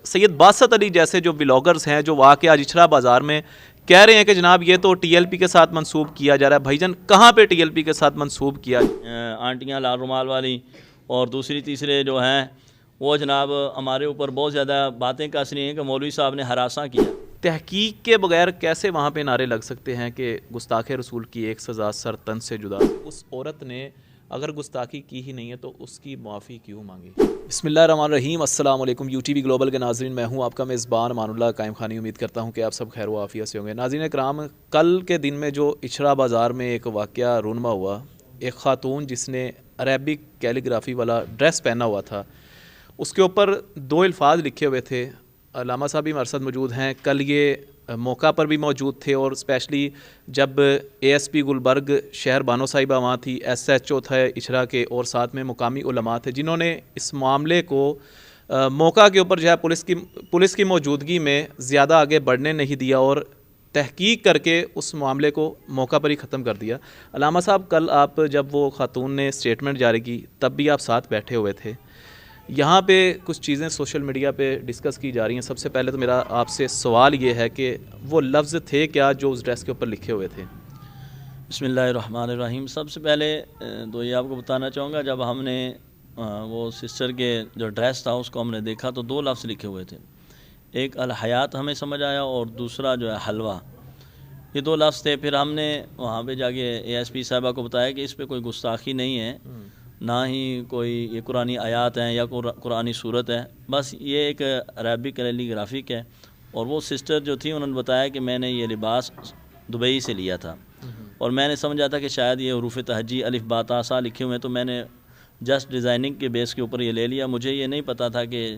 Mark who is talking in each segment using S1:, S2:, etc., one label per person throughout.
S1: سید باسط علی جیسے جو بلاگرز ہیں جو واقعہ آج اچھرا بازار میں کہہ رہے ہیں کہ جناب یہ تو ٹی ایل پی کے ساتھ منسوب کیا جا رہا ہے، بھائی جان کہاں پہ ٹی ایل پی کے ساتھ منسوب کیا؟
S2: آنٹیاں لال رومال والی اور دوسری تیسرے جو ہیں وہ جناب ہمارے اوپر بہت زیادہ باتیں کس رہی ہیں کہ مولوی صاحب نے ہراساں کیا۔
S1: تحقیق کے بغیر کیسے وہاں پہ نعرے لگ سکتے ہیں کہ گستاخ رسول کی ایک سزا سر تن سے جدا؟ اس عورت نے اگر گستاخی کی ہی نہیں ہے تو اس کی معافی کیوں مانگی؟ بسم اللہ الرحمن الرحیم، السلام علیکم یو ٹی وی گلوبل کے ناظرین، میں ہوں آپ کا میزبان امان اللہ قائم خانی۔ امید کرتا ہوں کہ آپ سب خیر و عافیت سے ہوں گے۔ ناظرین کرام، کل کے دن میں جو اچھرا بازار میں ایک واقعہ رونما ہوا، ایک خاتون جس نے عربک کیلیگرافی والا ڈریس پہنا ہوا تھا، اس کے اوپر دو الفاظ لکھے ہوئے تھے۔ علامہ صاحب بھی مرصد موجود ہیں، کل یہ موقع پر بھی موجود تھے، اور اسپیشلی جب اے ایس پی گلبرگ شہر بانو صاحبہ وہاں تھی، ایس ایچ او تھے اچھرا کے، اور ساتھ میں مقامی علماء تھے جنہوں نے اس معاملے کو موقع کے اوپر جو ہے پولیس کی موجودگی میں زیادہ آگے بڑھنے نہیں دیا اور تحقیق کر کے اس معاملے کو موقع پر ہی ختم کر دیا۔ علامہ صاحب، کل آپ جب وہ خاتون نے اسٹیٹمنٹ جاری کی تب بھی آپ ساتھ بیٹھے ہوئے تھے۔ یہاں پہ کچھ چیزیں سوشل میڈیا پہ ڈسکس کی جا رہی ہیں۔ سب سے پہلے تو میرا آپ سے سوال یہ ہے کہ وہ لفظ تھے کیا جو اس ڈریس کے اوپر لکھے ہوئے تھے؟
S2: بسم اللہ الرحمن الرحیم۔ سب سے پہلے تو یہ آپ کو بتانا چاہوں گا، جب ہم نے وہ سسٹر کے جو ڈریس تھا اس کو ہم نے دیکھا تو دو لفظ لکھے ہوئے تھے، ایک الحیات ہمیں سمجھ آیا اور دوسرا جو ہے حلوہ، یہ دو لفظ تھے۔ پھر ہم نے وہاں پہ جا کے اے ایس پی صاحبہ کو بتایا کہ اس پہ کوئی گستاخی نہیں ہے، نہ ہی کوئی یہ قرآنی آیات ہیں یا قرآنی صورت ہے، بس یہ ایک عربک کیلیگرافک ہے۔ اور وہ سسٹر جو تھی انہوں نے بتایا کہ میں نے یہ لباس دبئی سے لیا تھا، اور میں نے سمجھا تھا کہ شاید یہ حروف تہجی الف با تا سا لکھے ہوئے ہیں، تو میں نے جسٹ ڈیزائننگ کے بیس کے اوپر یہ لے لیا۔ مجھے یہ نہیں پتہ تھا کہ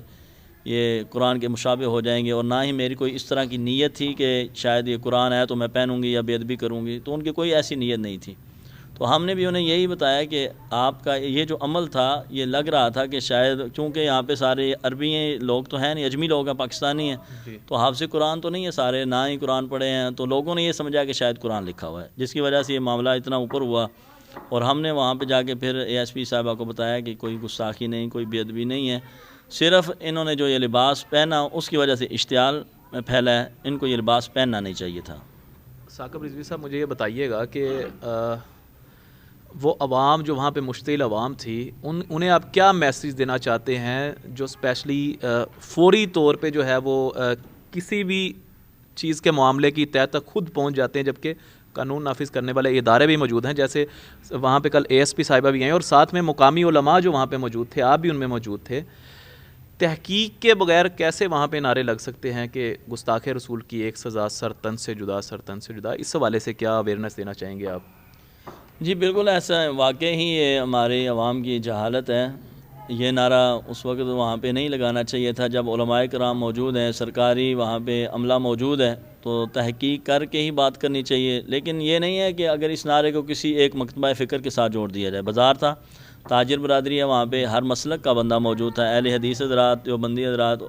S2: یہ قرآن کے مشابہ ہو جائیں گے، اور نہ ہی میری کوئی اس طرح کی نیت تھی کہ شاید یہ قرآن ہے تو میں پہنوں گی یا بے ادبی کروں گی، تو ان کی کوئی ایسی نیت نہیں تھی۔ تو ہم نے بھی انہیں یہی بتایا کہ آپ کا یہ جو عمل تھا یہ لگ رہا تھا کہ شاید چونکہ یہاں پہ سارے عربی ہیں لوگ تو ہیں نہیں، اجمی لوگ ہیں، پاکستانی ہیں، تو حافظ قرآن تو نہیں ہے سارے، نہ ہی قرآن پڑھے ہیں، تو لوگوں نے یہ سمجھا کہ شاید قرآن لکھا ہوا ہے، جس کی وجہ سے یہ معاملہ اتنا اوپر ہوا۔ اور ہم نے وہاں پہ جا کے پھر اے ایس پی صاحبہ کو بتایا کہ کوئی گستاخی نہیں، کوئی بے ادبی نہیں ہے، صرف انہوں نے جو یہ لباس پہنا اس کی وجہ سے اشتعال پھیلا ہے، ان کو یہ لباس پہننا نہیں چاہیے تھا۔
S1: ثاقب رضوی صاحب، مجھے یہ بتائیے گا کہ وہ عوام جو وہاں پہ مشتعل عوام تھی، انہیں آپ کیا میسیج دینا چاہتے ہیں جو اسپیشلی فوری طور پہ جو ہے وہ کسی بھی چیز کے معاملے کی تہہ تک خود پہنچ جاتے ہیں، جبکہ قانون نافذ کرنے والے ادارے بھی موجود ہیں، جیسے وہاں پہ کل اے ایس پی صاحبہ بھی آئیں، اور ساتھ میں مقامی علماء جو وہاں پہ موجود تھے، آپ بھی ان میں موجود تھے۔ تحقیق کے بغیر کیسے وہاں پہ نعرے لگ سکتے ہیں کہ گستاخ رسول کی ایک سزا سر تن سے جدا، سر تن سے جدا؟ اس حوالے سے کیا اویئرنیس دینا چاہیں گے آپ؟
S2: جی بالکل ایسا ہے، واقعی ہی یہ ہمارے عوام کی جہالت ہے۔ یہ نعرہ اس وقت وہاں پہ نہیں لگانا چاہیے تھا جب علماء کرام موجود ہیں، سرکاری وہاں پہ عملہ موجود ہے، تو تحقیق کر کے ہی بات کرنی چاہیے۔ لیکن یہ نہیں ہے کہ اگر اس نعرے کو کسی ایک مکتبہ فکر کے ساتھ جوڑ دیا جائے۔ بازار تھا، تاجر برادری ہے، وہاں پہ ہر مسلک کا بندہ موجود تھا، اہل حدیث حضرات، دیوبندی حضرات،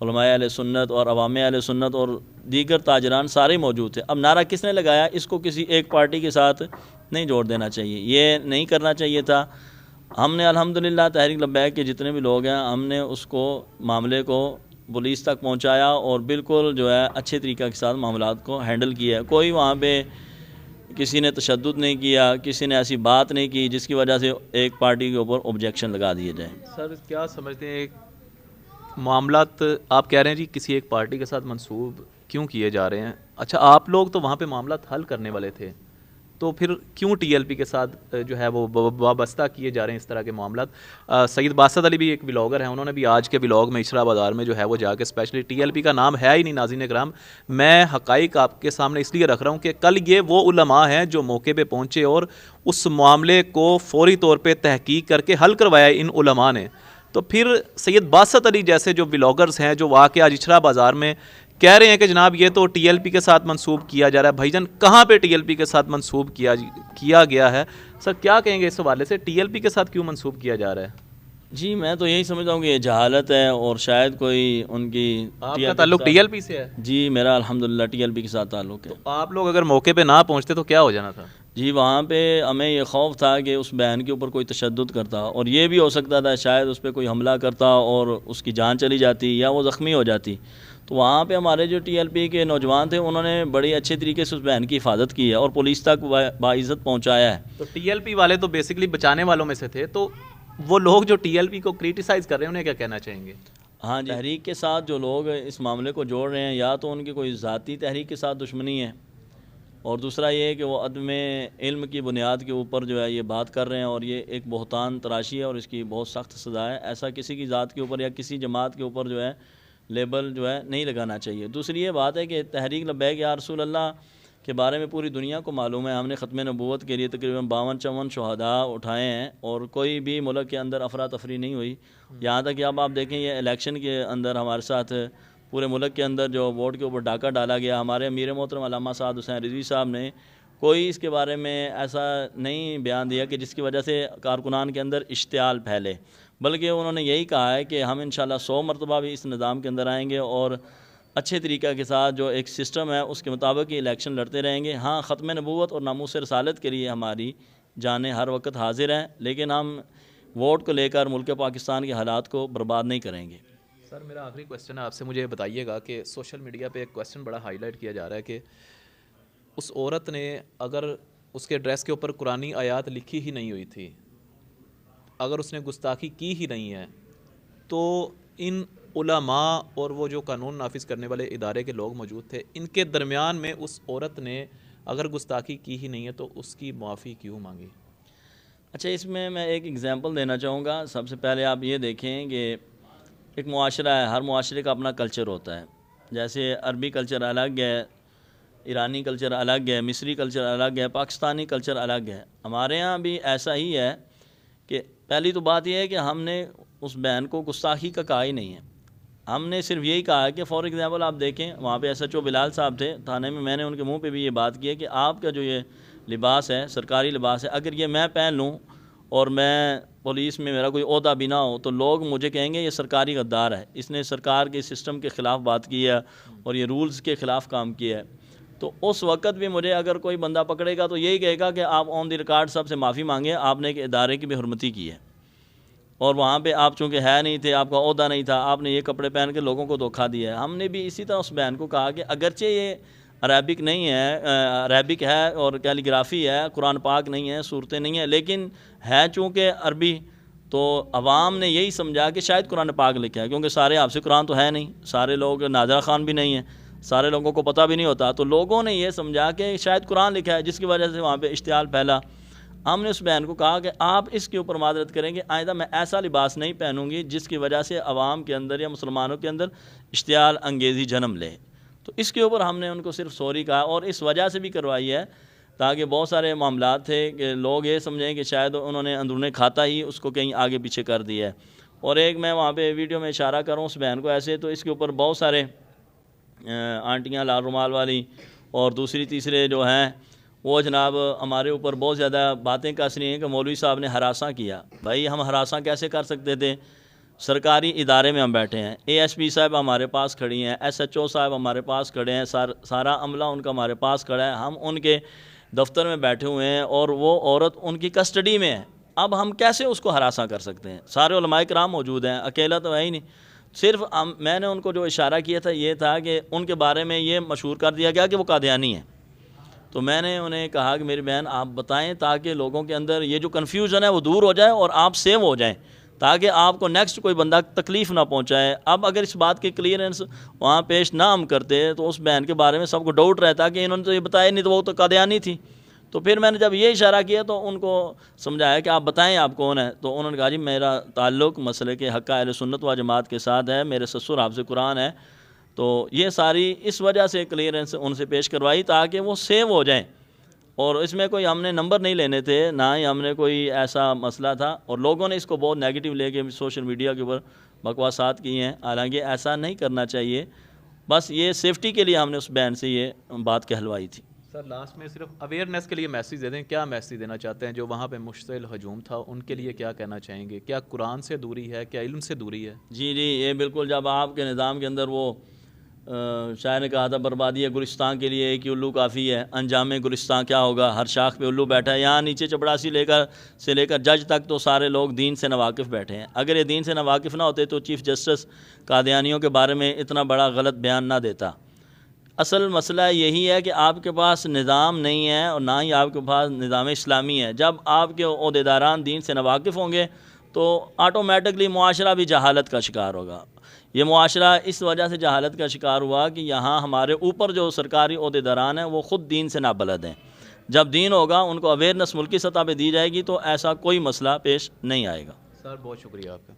S2: علماء اہل سنت اور عوام اہل سنت اور دیگر تاجران سارے موجود تھے۔ اب نعرہ کس نے لگایا، اس کو کسی ایک پارٹی کے ساتھ نہیں جوڑ دینا چاہیے، یہ نہیں کرنا چاہیے تھا۔ ہم نے الحمدللہ تحریک لبیک کے جتنے بھی لوگ ہیں، ہم نے اس کو معاملے کو پولیس تک پہنچایا اور بالکل جو ہے اچھے طریقہ کے ساتھ معاملات کو ہینڈل کیا ہے۔ کوئی وہاں پہ کسی نے تشدد نہیں کیا، کسی نے ایسی بات نہیں کی جس کی وجہ سے ایک پارٹی کے اوپر آبجیکشن لگا دیے جائیں۔
S1: سر کیا سمجھتے ہیں معاملات آپ کہہ رہے ہیں جی کسی ایک پارٹی کے ساتھ منسوب کیوں کیے جا رہے ہیں؟ اچھا، آپ لوگ تو وہاں پہ معاملات حل کرنے والے تھے، تو پھر کیوں ٹی ایل پی کے ساتھ جو ہے وہ وابستہ کیے جا رہے ہیں اس طرح کے معاملات؟ سید باسط علی بھی ایک بلاگر ہیں، انہوں نے بھی آج کے بلاگ میں اچھرا بازار میں جو ہے وہ جا کے اسپیشلی ٹی ایل پی کا نام ہے ہی نہیں۔ ناظرین کرام، میں حقائق آپ کے سامنے اس لیے رکھ رہا ہوں کہ کل یہ وہ علماء ہیں جو موقع پہ پہنچے اور اس معاملے کو فوری طور پہ تحقیق کر کے حل کروایا ان علماء نے۔ تو پھر سید باسط علی جیسے جو بلاگرز ہیں جو واقعہ آج اچھرا بازار میں کہہ رہے ہیں کہ جناب یہ تو ٹی ایل پی کے ساتھ منسوب کیا جا رہا ہے، بھائی جان کہاں پہ ٹی ایل پی کے ساتھ منسوب کیا گیا ہے؟ سر کیا کہیں گے اس حوالے سے، ٹی ایل پی کے ساتھ کیوں منسوب کیا جا رہا ہے؟
S2: جی میں تو یہی سمجھتا ہوں کہ یہ جہالت ہے، اور شاید کوئی ان کی
S1: آپ کا تعلق ٹی ایل پی سے ہے؟
S2: جی میرا الحمدللہ ٹی ایل پی کے ساتھ تعلق ہے۔
S1: تو آپ لوگ اگر موقع پہ نہ پہنچتے تو کیا ہو جانا تھا؟
S2: جی وہاں پہ ہمیں یہ خوف تھا کہ اس بہن کے اوپر کوئی تشدد کرتا، اور یہ بھی ہو سکتا تھا شاید اس پہ کوئی حملہ کرتا اور اس کی جان چلی جاتی یا وہ زخمی ہو جاتی. تو وہاں پہ ہمارے جو ٹی ایل پی کے نوجوان تھے انہوں نے بڑی اچھے طریقے سے اس بہن کی حفاظت کی ہے اور پولیس تک باعزت پہنچایا ہے.
S1: تو ٹی ایل پی والے تو بیسکلی بچانے والوں میں سے تھے، تو وہ لوگ جو ٹی ایل پی کو کریٹیسائز کر رہے ہیں انہیں کیا کہنا چاہیں گے؟
S2: ہاں جی، تحریک کے ساتھ جو لوگ اس معاملے کو جوڑ رہے ہیں یا تو ان کی کوئی ذاتی تحریک کے ساتھ دشمنی ہے، اور دوسرا یہ ہے کہ وہ عدم علم کی بنیاد کے اوپر جو ہے یہ بات کر رہے ہیں، اور یہ ایک بہتان تراشی ہے اور اس کی بہت سخت سزا ہے. ایسا کسی کی ذات کے اوپر یا کسی جماعت کے اوپر جو ہے لیبل جو ہے نہیں لگانا چاہیے. دوسری یہ بات ہے کہ تحریک لبیک یا رسول اللہ کے بارے میں پوری دنیا کو معلوم ہے. ہم نے ختم نبوت کے لیے تقریباً 52-54 شہداء اٹھائے ہیں اور کوئی بھی ملک کے اندر افراتفری نہیں ہوئی. یہاں تک کہ اب آپ دیکھیں یہ الیکشن کے اندر ہمارے ساتھ پورے ملک کے اندر جو ووٹ کے اوپر ڈاکہ ڈالا گیا، ہمارے امیر محترم علامہ سعد حسین رضوی صاحب نے کوئی اس کے بارے میں ایسا نہیں بیان دیا کہ جس کی وجہ سے کارکنان کے اندر اشتعال پھیلے، بلکہ انہوں نے یہی کہا ہے کہ ہم انشاءاللہ 100 مرتبہ بھی اس نظام کے اندر آئیں گے اور اچھے طریقہ کے ساتھ جو ایک سسٹم ہے اس کے مطابق ہی الیکشن لڑتے رہیں گے. ہاں ختم نبوت اور ناموس رسالت کے لیے ہماری جانیں ہر وقت حاضر ہیں، لیکن ہم ووٹ کو لے کر ملک پاکستان کے حالات کو برباد نہیں کریں گے.
S1: سر میرا آخری کویسچن ہے آپ سے، مجھے بتائیے گا کہ سوشل میڈیا پہ ایک کویسچن بڑا ہائی لائٹ کیا جا رہا ہے کہ اس عورت نے اگر اس کے ڈریس کے اوپر قرآنی آیات لکھی ہی نہیں ہوئی تھی، اگر اس نے گستاخی کی ہی نہیں ہے، تو ان علماء اور وہ جو قانون نافذ کرنے والے ادارے کے لوگ موجود تھے، ان کے درمیان میں اس عورت نے اگر گستاخی کی ہی نہیں ہے تو اس کی معافی کیوں مانگی؟
S2: اچھا، اس میں ایک ایگزامپل دینا چاہوں گا. سب سے پہلے آپ یہ دیکھیں کہ ایک معاشرہ ہے، ہر معاشرے کا اپنا کلچر ہوتا ہے. جیسے عربی کلچر الگ ہے، ایرانی کلچر الگ ہے، مصری کلچر الگ ہے، پاکستانی کلچر الگ ہے. ہمارے ہاں بھی ایسا ہی ہے کہ پہلی تو بات یہ ہے کہ ہم نے اس بہن کو گستاخی کا کہا ہی نہیں ہے. ہم نے صرف یہی کہا کہ فار ایگزامپل آپ دیکھیں وہاں پہ ایس ایچ او بلال صاحب تھے تھانے میں نے ان کے منہ پہ بھی یہ بات کی ہے کہ آپ کا جو یہ لباس ہے سرکاری لباس ہے، اگر یہ میں پہن لوں اور میں پولیس میں میرا کوئی عہدہ بھی نہ ہو تو لوگ مجھے کہیں گے یہ سرکاری غدار ہے، اس نے سرکار کے سسٹم کے خلاف بات کی ہے اور یہ رولز کے خلاف کام کیا ہے. تو اس وقت بھی مجھے اگر کوئی بندہ پکڑے گا تو یہی کہے گا کہ آپ آن دی ریکارڈ سب سے معافی مانگیں، آپ نے ایک ادارے کی بے حرمتی کی ہے اور وہاں پہ آپ چونکہ ہے نہیں تھے، آپ کا عہدہ نہیں تھا، آپ نے یہ کپڑے پہن کے لوگوں کو دھوکہ دیا ہے. ہم نے بھی اسی طرح اس بہن کو کہا کہ اگرچہ یہ عربک نہیں ہے، عربک ہے اور کیلی گرافی ہے، قرآن پاک نہیں ہے، صورتیں نہیں ہیں، لیکن ہے چونکہ عربی، تو عوام نے یہی سمجھا کہ شاید قرآن پاک لکھا ہے، کیونکہ سارے حافظ قرآن تو ہے نہیں، سارے لوگ ناظرہ خان بھی نہیں ہیں، سارے لوگوں کو پتہ بھی نہیں ہوتا، تو لوگوں نے یہ سمجھا کہ شاید قرآن لکھا ہے، جس کی وجہ سے وہاں پہ اشتعال پھیلا. ہم نے اس بہن کو کہا کہ آپ اس کے اوپر معذرت کریں گے، آئندہ میں ایسا لباس نہیں پہنوں گی جس کی وجہ سے عوام کے اندر یا مسلمانوں کے اندر اشتعال انگیزی جنم لے. تو اس کے اوپر ہم نے ان کو صرف سوری کہا، اور اس وجہ سے بھی کروائی ہے تاکہ بہت سارے معاملات تھے کہ لوگ یہ سمجھیں کہ شاید انہوں نے اندرون کھاتا ہی اس کو کہیں آگے پیچھے کر دیا ہے. اور ایک میں وہاں پہ ویڈیو میں اشارہ کروں اس بہن کو ایسے، تو اس کے اوپر بہت سارے آنٹیاں لال رومال والی اور دوسری تیسرے جو ہیں وہ جناب ہمارے اوپر بہت زیادہ باتیں کس رہی ہیں کہ مولوی صاحب نے ہراساں کیا. بھائی ہم ہراساں کیسے کر سکتے تھے؟ سرکاری ادارے میں ہم بیٹھے ہیں، اے ایس پی صاحب ہمارے پاس کھڑی ہیں، ایس ایچ او صاحب ہمارے پاس کھڑے ہیں، سارا عملہ ان کا ہمارے پاس کھڑا ہے، ہم ان کے دفتر میں بیٹھے ہوئے ہیں اور وہ عورت ان کی کسٹڈی میں ہے. اب ہم کیسے اس کو ہراساں کر سکتے ہیں؟ سارے علماء کرام موجود ہیں، اکیلا تو ہے ہی نہیں. صرف میں نے ان کو جو اشارہ کیا تھا یہ تھا کہ ان کے بارے میں یہ مشہور کر دیا گیا کہ وہ قادیانی ہیں. تو میں نے انہیں کہا کہ میری بہن آپ بتائیں تاکہ لوگوں کے اندر یہ جو کنفیوژن ہے وہ دور ہو جائے اور آپ سیو ہو جائیں، تاکہ آپ کو نیکسٹ کوئی بندہ تکلیف نہ پہنچائے. اب اگر اس بات کی کلیئرنس وہاں پیش نہ ہم کرتے تو اس بہن کے بارے میں سب کو ڈاؤٹ رہتا کہ انہوں نے تو یہ بتایا نہیں، تو وہ تو قادیانی تھی. تو پھر میں نے جب یہ اشارہ کیا تو ان کو سمجھایا کہ آپ بتائیں آپ کون ہیں. تو انہوں نے کہا جی میرا تعلق مسئلے کے حق اہل سنت و جماعت کے ساتھ ہے، میرے سسر حافظ قرآن ہے. تو یہ ساری اس وجہ سے کلیئرنس ان سے پیش کروائی تاکہ وہ سیو ہو جائیں. اور اس میں کوئی ہم نے نمبر نہیں لینے تھے، نہ ہی ہم نے کوئی ایسا مسئلہ تھا، اور لوگوں نے اس کو بہت نیگیٹو لے کے سوشل میڈیا کے اوپر بکواسات کی ہیں، حالانکہ ایسا نہیں کرنا چاہیے. بس یہ سیفٹی کے لیے ہم نے اس بین سے یہ بات کہلوائی تھی.
S1: سر لاسٹ میں صرف اویئرنیس کے لیے میسیج دے دیں، کیا میسیج دینا چاہتے ہیں جو وہاں پہ مشتعل ہجوم تھا ان کے لیے کیا کہنا چاہیں گے؟ کیا قرآن سے دوری ہے؟ کیا علم سے دوری ہے؟
S2: جی یہ بالکل، جب آپ کے نظام کے اندر وہ شاعر نے کہا تھا بربادی گلستان کے لیے ایک ہی الو کافی ہے، انجام گلستان کیا ہوگا، ہر شاخ پہ الو بیٹھا ہے۔ یہاں نیچے چپڑاسی سے لے کر جج تک تو سارے لوگ دین سے ناواقف بیٹھے ہیں۔ اگر یہ دین سے ناواقف نہ ہوتے تو چیف جسٹس قادیانیوں کے بارے میں اتنا بڑا غلط بیان نہ دیتا۔ اصل مسئلہ یہی ہے کہ آپ کے پاس نظام نہیں ہے اور نہ ہی آپ کے پاس نظام اسلامی ہے۔ جب آپ کے عہدیداران دین سے ناواقف ہوں گے تو آٹومیٹکلی معاشرہ بھی جہالت کا شکار ہوگا۔ یہ معاشرہ اس وجہ سے جہالت کا شکار ہوا کہ یہاں ہمارے اوپر جو سرکاری عہدیداران ہیں وہ خود دین سے نابلد ہیں۔ جب دین ہوگا، ان کو اویئرنس ملکی سطح پہ دی جائے گی تو ایسا کوئی مسئلہ پیش نہیں آئے گا۔
S1: سر بہت شکریہ آپ کا۔